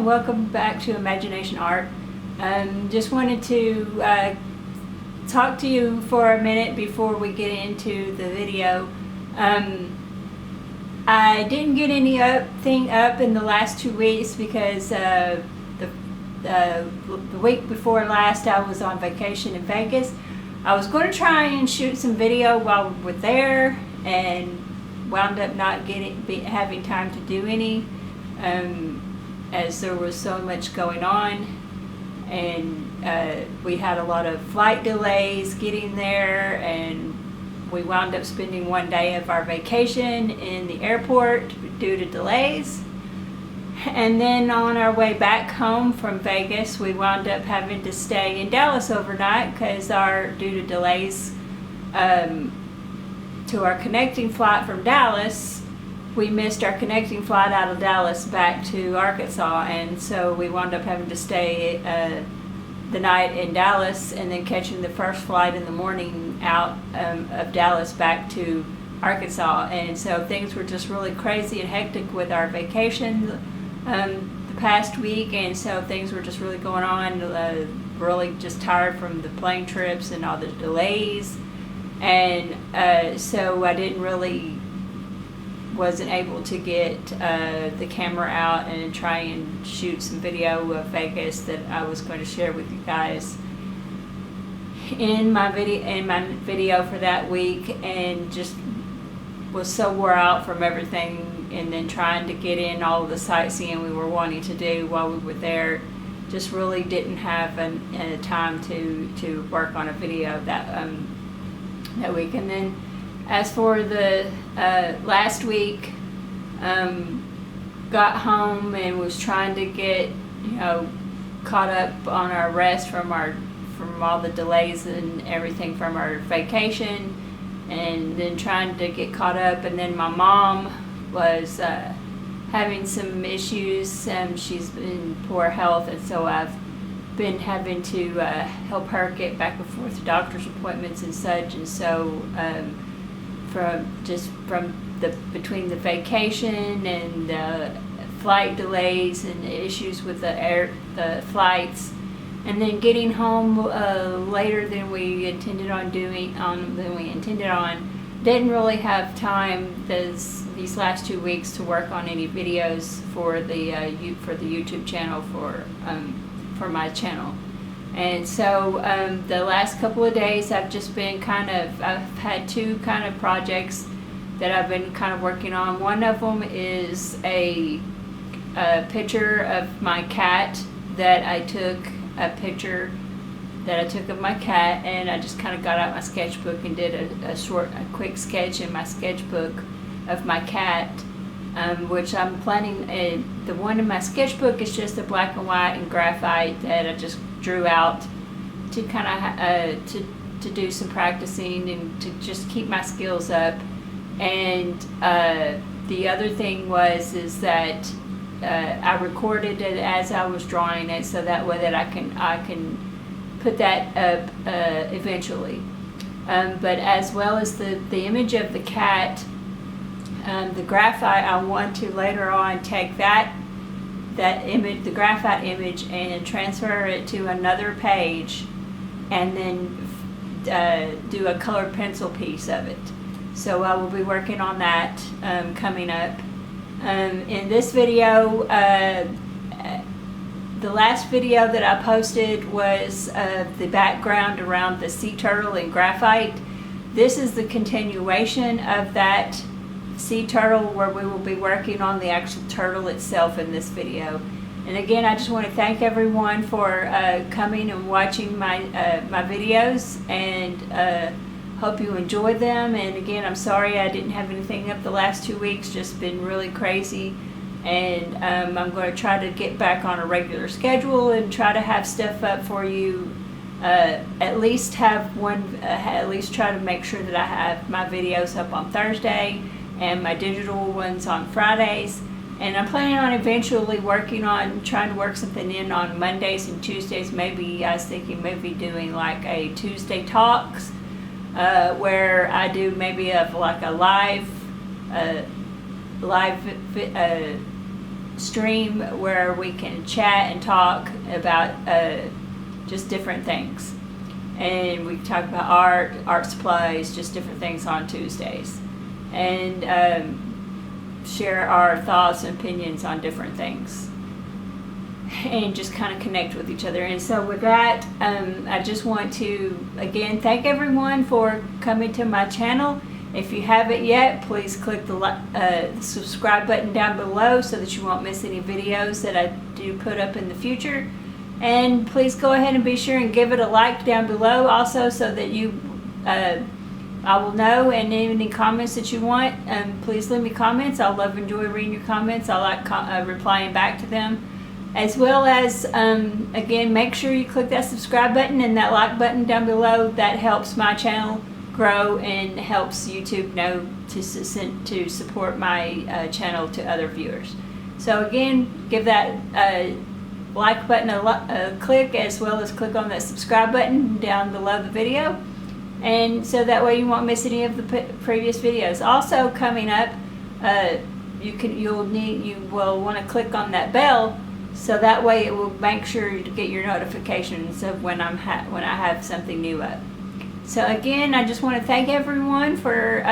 and welcome back to Imagination Art. Just wanted to talk to you for a minute before we get into the video. I didn't get anything up in the last 2 weeks because the week before last I was on vacation in Vegas. I was going to try and shoot some video while we were there and wound up not having time to do any. As there was so much going on, and we had a lot of flight delays getting there, and we wound up spending one day of our vacation in the airport due to delays. And then on our way back home from Vegas, we wound up having to stay in Dallas overnight because due to delays to our connecting flight from Dallas, we missed our connecting flight out of Dallas back to Arkansas, and so we wound up having to stay the night in Dallas and then catching the first flight in the morning out of Dallas back to Arkansas. And so things were just really crazy and hectic with our vacation the past week, and so things were just really going on. Really just tired from the plane trips and all the delays, and so I wasn't able to get the camera out and try and shoot some video of Vegas that I was going to share with you guys in my video for that week, and just was so wore out from everything, and then trying to get in all of the sightseeing we were wanting to do while we were there. Just really didn't have time to work on a video that week. And then as for the last week, got home and was trying to get caught up on our rest from all the delays and everything from our vacation, and then trying to get caught up. And then my mom was having some issues. She's in poor health, and so I've been having to help her get back and forth to doctor's appointments and such. And so between the vacation and the flight delays and the issues with the flights, and then getting home later than we intended on, didn't really have time these last 2 weeks to work on any videos for the YouTube channel for my channel. And so the last couple of days I've just been I've had two kind of projects that I've been kind of working on. One of them is a picture of my cat that I took of my cat, and I just kind of got out my sketchbook and did a quick sketch in my sketchbook of my cat, which I'm planning. The one in my sketchbook is just a black and white and graphite that I just drew out to kind of to do some practicing and to just keep my skills up. And the other thing is that I recorded it as I was drawing it, so that way that I can put that up eventually. But as well as the image of the cat, the graphite, I want to later on take that image, the graphite image, and transfer it to another page, and then do a colored pencil piece of it. So I will be working on that coming up. In this video, the last video that I posted was the background around the sea turtle in graphite. This is the continuation of that sea turtle, where we will be working on the actual turtle itself in this video. And again, I just want to thank everyone for coming and watching my videos, and hope you enjoyed them. And again, I'm sorry I didn't have anything up the last 2 weeks, just been really crazy. And I'm going to try to get back on a regular schedule and try to have stuff up for you. At least try to make sure that I have my videos up on Thursday and my digital ones on Fridays. And I'm planning on eventually trying to work something in on Mondays and Tuesdays. Maybe I was thinking maybe doing like a Tuesday Talks, where I do maybe a live stream where we can chat and talk about just different things. And we talk about art supplies, just different things on Tuesdays. And share our thoughts and opinions on different things. And just kind of connect with each other. And so with that, I just want to, again, thank everyone for coming to my channel. If you haven't yet, please click the subscribe button down below so that you won't miss any videos that I do put up in the future. And please go ahead and be sure and give it a like down below also, so that I will know. And any comments that you want, please leave me comments. I love enjoy reading your comments. I like replying back to them. As well as, again, make sure you click that subscribe button and that like button down below. That helps my channel grow and helps YouTube know to support my channel to other viewers. So again, give that like button a click, as well as click on that subscribe button down below the video, and so that way you won't miss any of the previous videos. Also coming up, you will want to click on that bell, so that way it will make sure to get your notifications of when I have something new up. So again, I just want to thank everyone for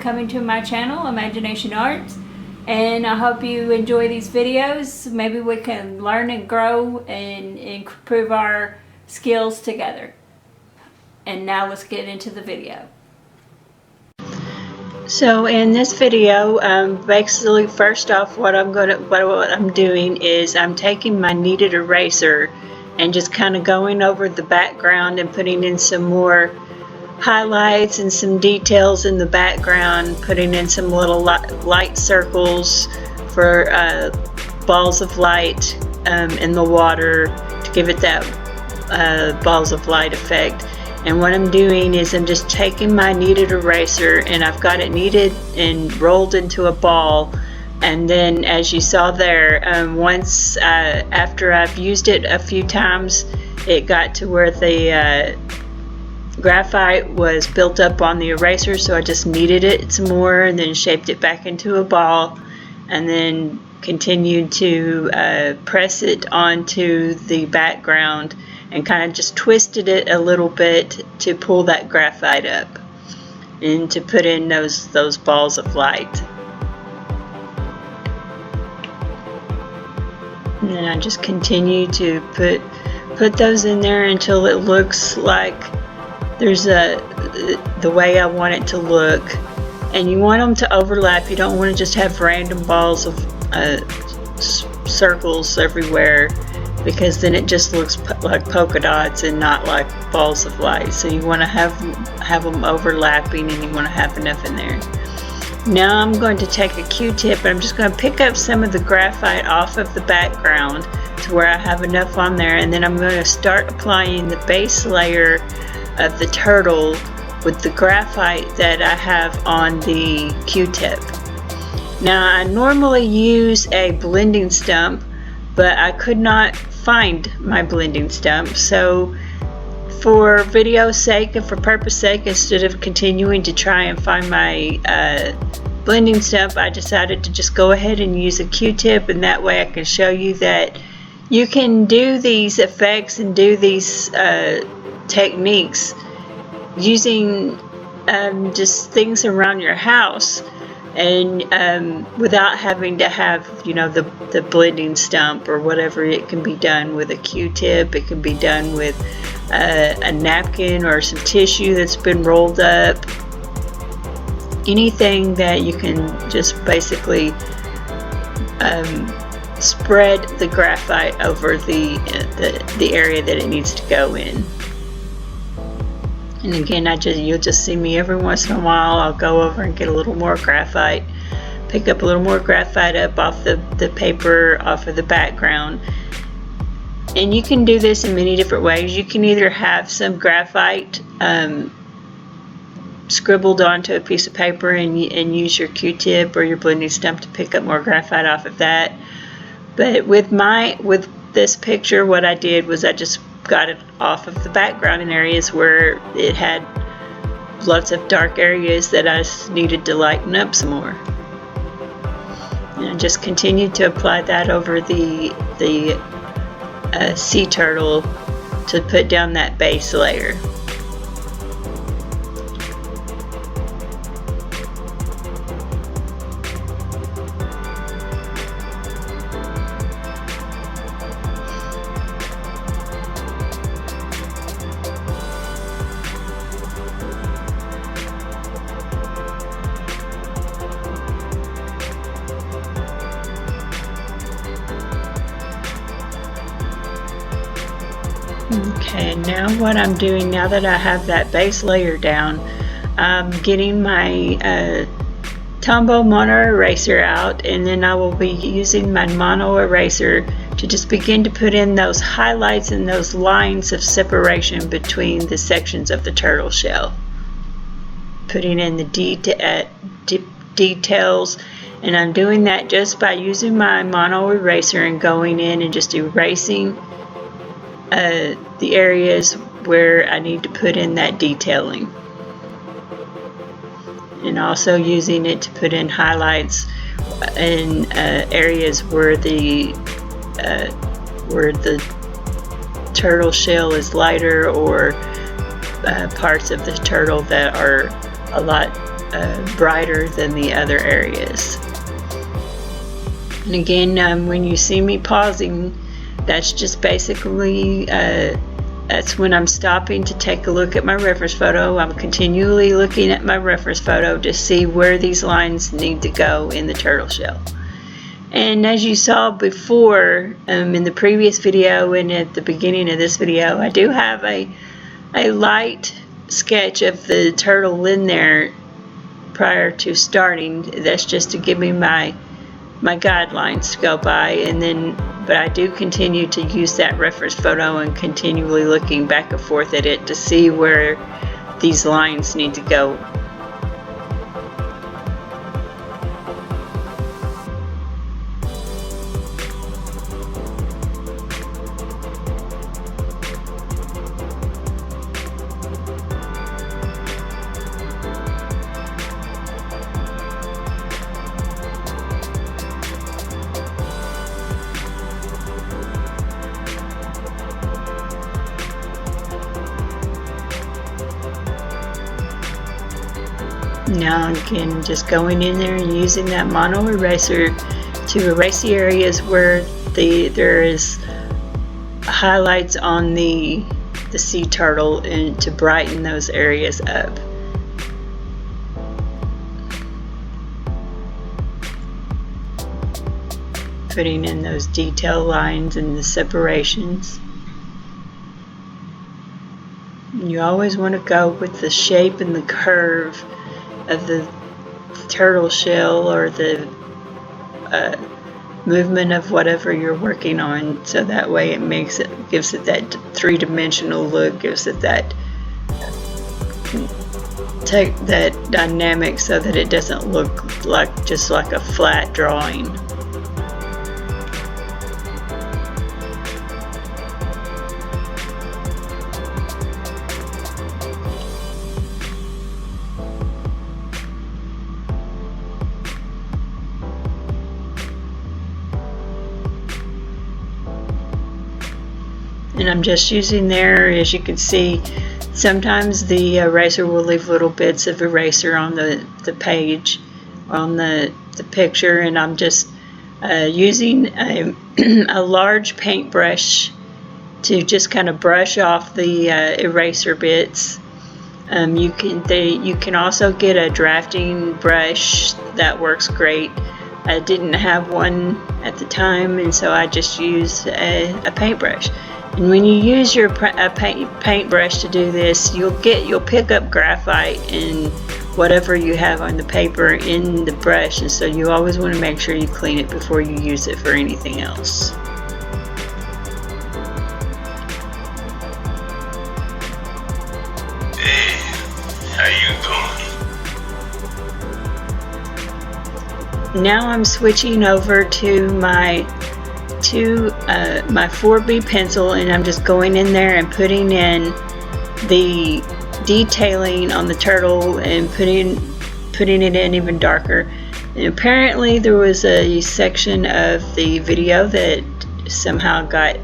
coming to my channel, Imagination Arts, and I hope you enjoy these videos. Maybe we can learn and grow and improve our skills together. And now let's get into the video. So in this video, basically, first off, what I'm doing is I'm taking my kneaded eraser and just kind of going over the background and putting in some more highlights and some details in the background, putting in some little light circles for balls of light in the water to give it that balls of light effect. And what I'm doing is I'm just taking my kneaded eraser, and I've got it kneaded and rolled into a ball. And then, as you saw there, once after I've used it a few times, it got to where the graphite was built up on the eraser, so I just kneaded it some more and then shaped it back into a ball, and then continued to press it onto the background and kind of just twisted it a little bit to pull that graphite up and to put in those balls of light. And then I just continue to put those in there until it looks like there's the way I want it to look. And you want them to overlap. You don't want to just have random balls of circles everywhere, because then it just looks like polka dots and not like balls of light. So you want to have them overlapping, and you want to have enough in there. Now I'm going to take a Q-tip, and I'm just going to pick up some of the graphite off of the background to where I have enough on there, and then I'm going to start applying the base layer of the turtle with the graphite that I have on the Q-tip. Now I normally use a blending stump, but I could not find my blending stump, so for video's sake and for purpose sake, instead of continuing to try and find my blending stump, I decided to just go ahead and use a Q-tip, and that way I can show you that you can do these effects and do these techniques using just things around your house, and without having to have, you know, the blending stump or whatever. It can be done with a Q-tip. It can be done with a napkin or some tissue that's been rolled up. Anything that you can just basically spread the graphite over the area that it needs to go in. And again, you'll just see me every once in a while. I'll go over and get a little more graphite, pick up a little more graphite up off the paper, off of the background. And you can do this in many different ways. You can either have some graphite scribbled onto a piece of paper and use your Q-tip or your blending stump to pick up more graphite off of that. But with this picture, what I did was I just got it off of the background in areas where it had lots of dark areas that I needed to lighten up some more. And just continue to apply that over the sea turtle to put down that base layer. Okay, now what I'm doing, now that I have that base layer down, I'm getting my Tombow mono eraser out, and then I will be using my mono eraser to just begin to put in those highlights and those lines of separation between the sections of the turtle shell. Putting in the details, and I'm doing that just by using my mono eraser and going in and just erasing the areas where I need to put in that detailing, and also using it to put in highlights in areas where the turtle shell is lighter, or parts of the turtle that are a lot brighter than the other areas. And again, when you see me pausing, that's just basically, that's when I'm stopping to take a look at my reference photo. I'm continually looking at my reference photo to see where these lines need to go in the turtle shell. And as you saw before, in the previous video and at the beginning of this video, I do have a light sketch of the turtle in there prior to starting. That's just to give me my guidelines to go by, and then but I do continue to use that reference photo and continually looking back and forth at it to see where these lines need to go. Now again, just going in there and using that mono eraser to erase the areas where there is highlights on the sea turtle, and to brighten those areas up. Putting in those detail lines and the separations. You always want to go with the shape and the curve of the turtle shell, or the movement of whatever you're working on, so that way it gives it that three-dimensional look, gives it that dynamic, so that it doesn't look like just like a flat drawing. And I'm just using there, as you can see, sometimes the eraser will leave little bits of eraser on the page, on the picture, and I'm just using a large paintbrush to just kind of brush off the eraser bits. You can also get a drafting brush that works great. I didn't have one at the time, and so I just used a paintbrush. And when you use your paintbrush to do this, you'll pick up graphite in whatever you have on the paper in the brush, and so you always want to make sure you clean it before you use it for anything else. Hey, how you doing? Now I'm switching over to my 4B pencil, and I'm just going in there and putting in the detailing on the turtle and putting it in even darker. And apparently there was a section of the video that somehow got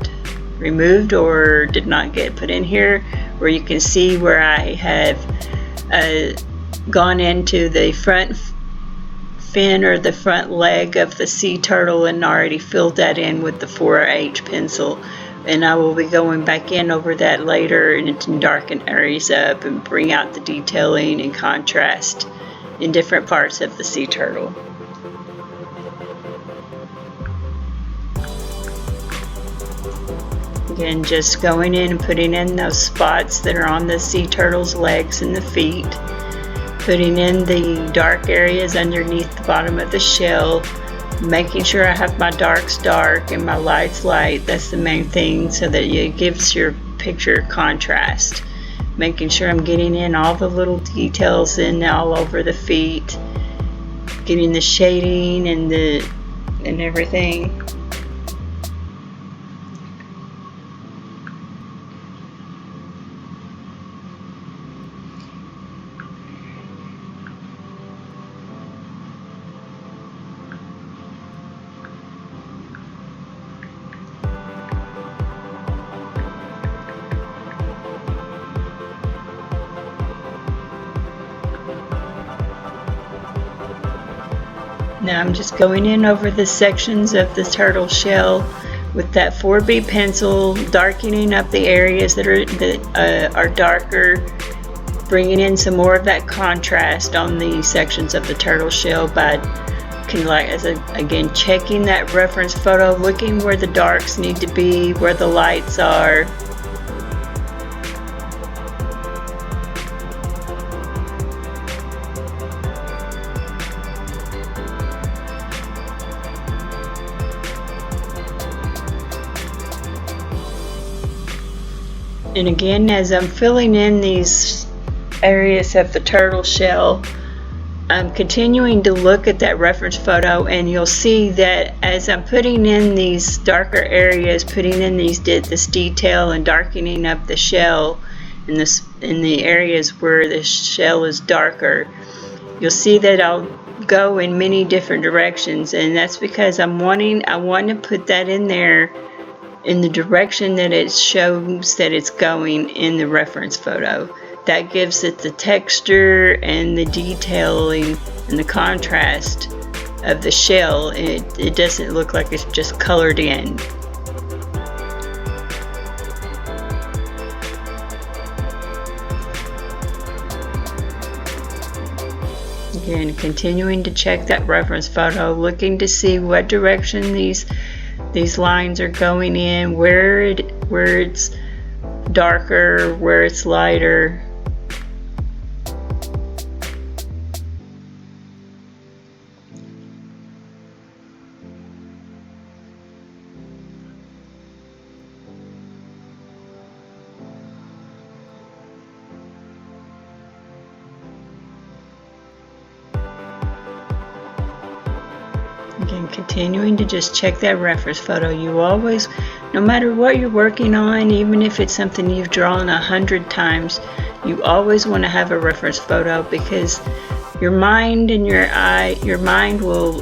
removed or did not get put in here, where you can see where I have gone into the front fin or the front leg of the sea turtle and already filled that in with the 4H pencil. And I will be going back in over that later and to darken areas up and bring out the detailing and contrast in different parts of the sea turtle. Again, just going in and putting in those spots that are on the sea turtle's legs and the feet, putting in the dark areas underneath the bottom of the shell, making sure I have my darks dark and my lights light. That's the main thing, so that it gives your picture contrast. Making sure I'm getting in all the little details in all over the feet, getting the shading and everything. Now I'm just going in over the sections of the turtle shell with that 4B pencil, darkening up the areas that are darker, bringing in some more of that contrast on the sections of the turtle shell by again checking that reference photo, looking where the darks need to be, where the lights are. And again, as I'm filling in these areas of the turtle shell, I'm continuing to look at that reference photo, and you'll see that as I'm putting in these darker areas, putting in this detail and darkening up the shell in the areas where the shell is darker, you'll see that I'll go in many different directions, and that's because I want to put that in there in the direction that it shows that it's going in the reference photo. That gives it the texture and the detailing and the contrast of the shell. It doesn't look like it's just colored in. Again, continuing to check that reference photo, looking to see what direction these lines are going in, where it's darker, where it's lighter. Again, continuing to just check that reference photo. You always, no matter what you're working on, even if it's something you've drawn 100 times, you always want to have a reference photo, because your mind and your mind will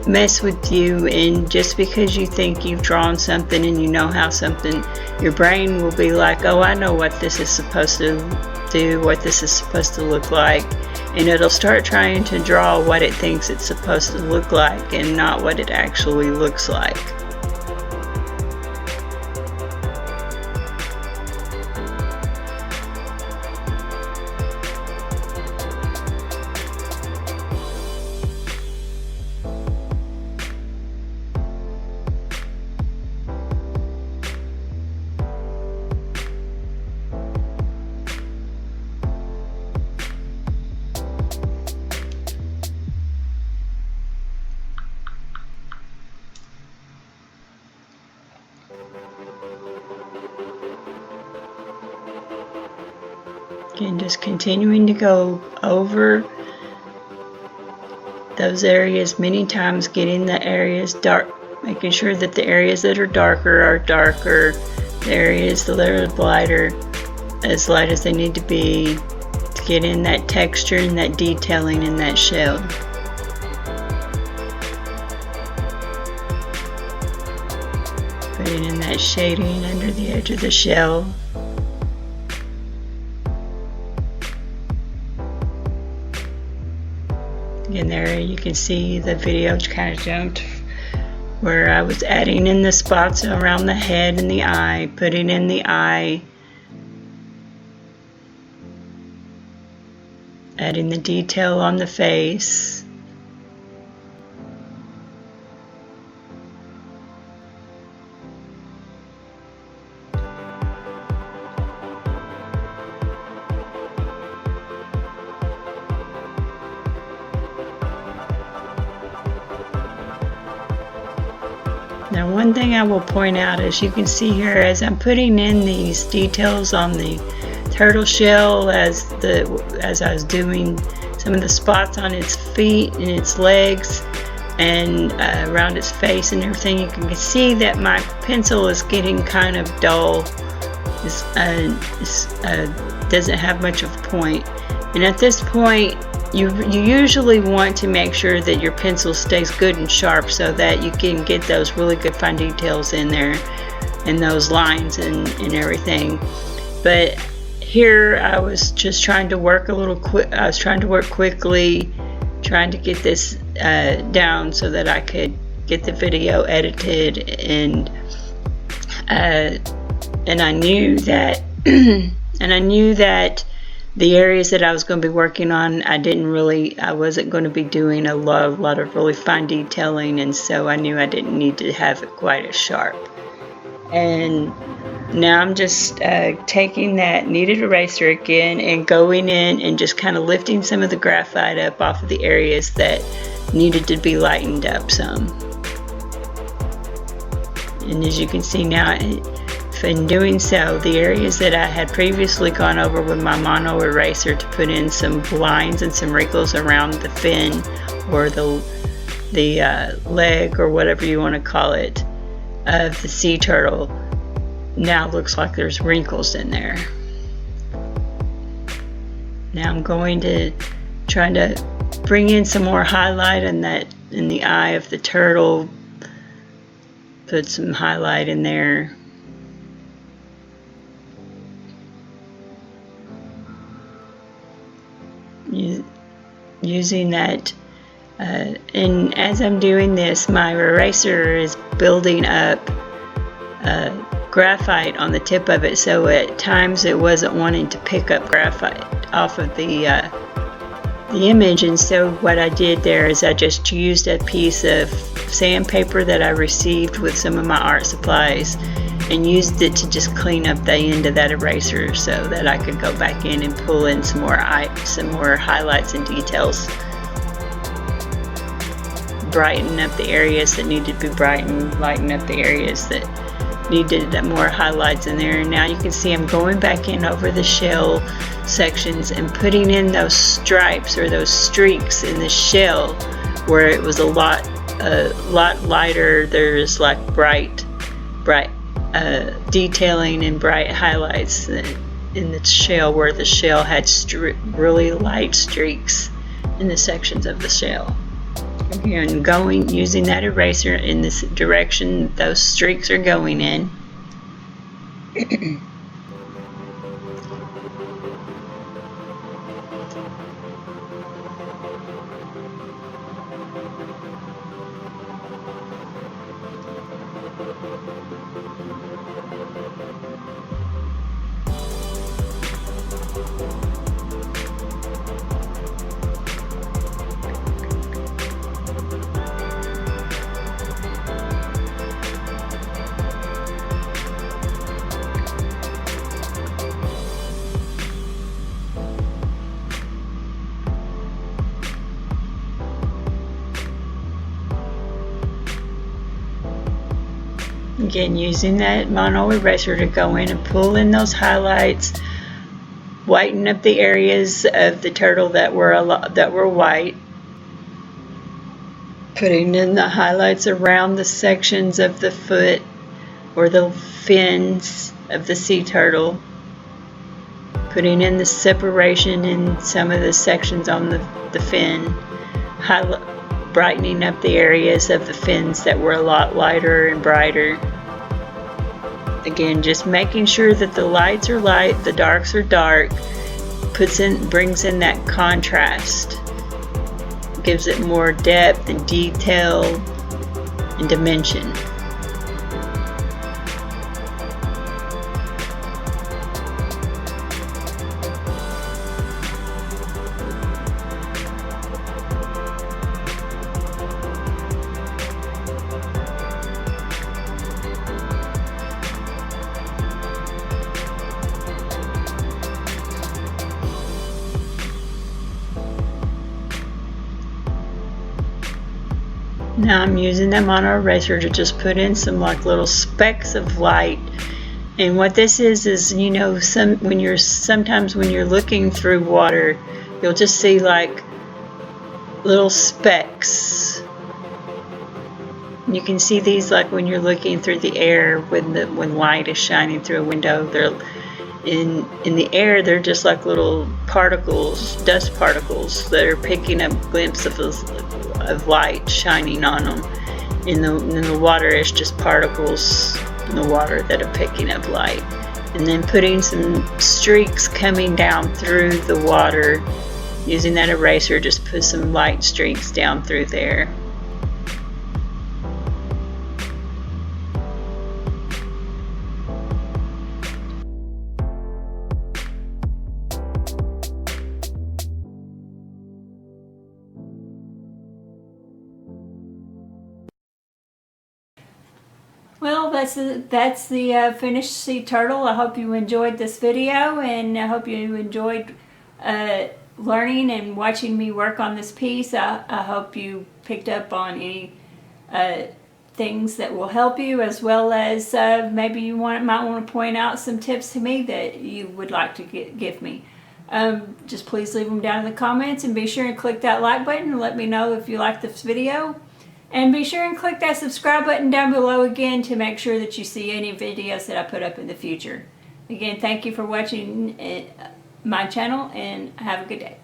mess with you, and just because you think you've drawn something and you know how something, your brain will be like, oh, I know what this is supposed to do, what this is supposed to look like. And it'll start trying to draw what it thinks it's supposed to look like and not what it actually looks like. Again, just continuing to go over those areas many times, getting the areas dark, making sure that the areas that are darker, the areas that are lighter, as light as they need to be, to get in that texture and that detailing in that shell. putting in that shading under the edge of the shell. Again, there you can see the video kind of jumped where I was adding in the spots around the head and the eye, putting in the eye, adding the detail on the face. Now, one thing I will point out, as you can see here, as I'm putting in these details on the turtle shell, as I was doing some of the spots on its feet and its legs and around its face and everything, you can see that my pencil is getting kind of dull. It doesn't have much of a point. And at this point, you usually want to make sure that your pencil stays good and sharp so that you can get those really good fine details in there and those lines and everything. But here I was just trying to work a little quick. I was trying to work quickly, trying to get this down so that I could get the video edited, and I knew that the areas that I was going to be working on, I wasn't going to be doing a lot of really fine detailing, and so I knew I didn't need to have it quite as sharp. And now I'm just taking that kneaded eraser again and going in and just kind of lifting some of the graphite up off of the areas that needed to be lightened up some. And as you can see now, in doing so, the areas that I had previously gone over with my mono eraser to put in some lines and some wrinkles around the fin or the leg or whatever you want to call it of the sea turtle, now looks like there's wrinkles in there. Now I'm going to try to bring in some more highlight in the eye of the turtle, put some highlight in there. Using that, and as I'm doing this, my eraser is building up graphite on the tip of it, so at times it wasn't wanting to pick up graphite off of the image. And so what I did there is I just used a piece of sandpaper that I received with some of my art supplies and used it to just clean up the end of that eraser so that I could go back in and pull in some more highlights and details, brighten up the areas that needed to be brightened, lighten up the areas that needed more highlights in there. And now you can see I'm going back in over the shell sections and putting in those stripes or those streaks in the shell where it was a lot lighter. There's like bright detailing and bright highlights in the shell, where the shell had really light streaks in the sections of the shell. Again, using that eraser in this direction those streaks are going in. Again, using that mono eraser to go in and pull in those highlights, whiten up the areas of the turtle that were white, putting in the highlights around the sections of the foot or the fins of the sea turtle, putting in the separation in some of the sections on the fin, brightening up the areas of the fins that were a lot lighter and brighter. Again, just making sure that the lights are light, the darks are dark, brings in that contrast, gives it more depth and detail and dimension. Now I'm using them on our eraser to just put in some like little specks of light. And what this is you know, sometimes when you're looking through water, you'll just see like little specks. You can see these like when you're looking through the air when light is shining through a window. They're in the air, they're just like little particles, dust particles that are picking up glimpses of light shining on them. In the water, it's just particles in the water that are picking up light. And then putting some streaks coming down through the water, using that eraser, just put some light streaks down through there. Well, that's the finished sea turtle. I hope you enjoyed this video, and I hope you enjoyed learning and watching me work on this piece. I hope you picked up on any things that will help you, as well as maybe you might want to point out some tips to me that you would like to give me. Just please leave them down in the comments, and be sure and click that like button and let me know if you like this video. And be sure and click that subscribe button down below again to make sure that you see any videos that I put up in the future. Again, thank you for watching my channel, and have a good day.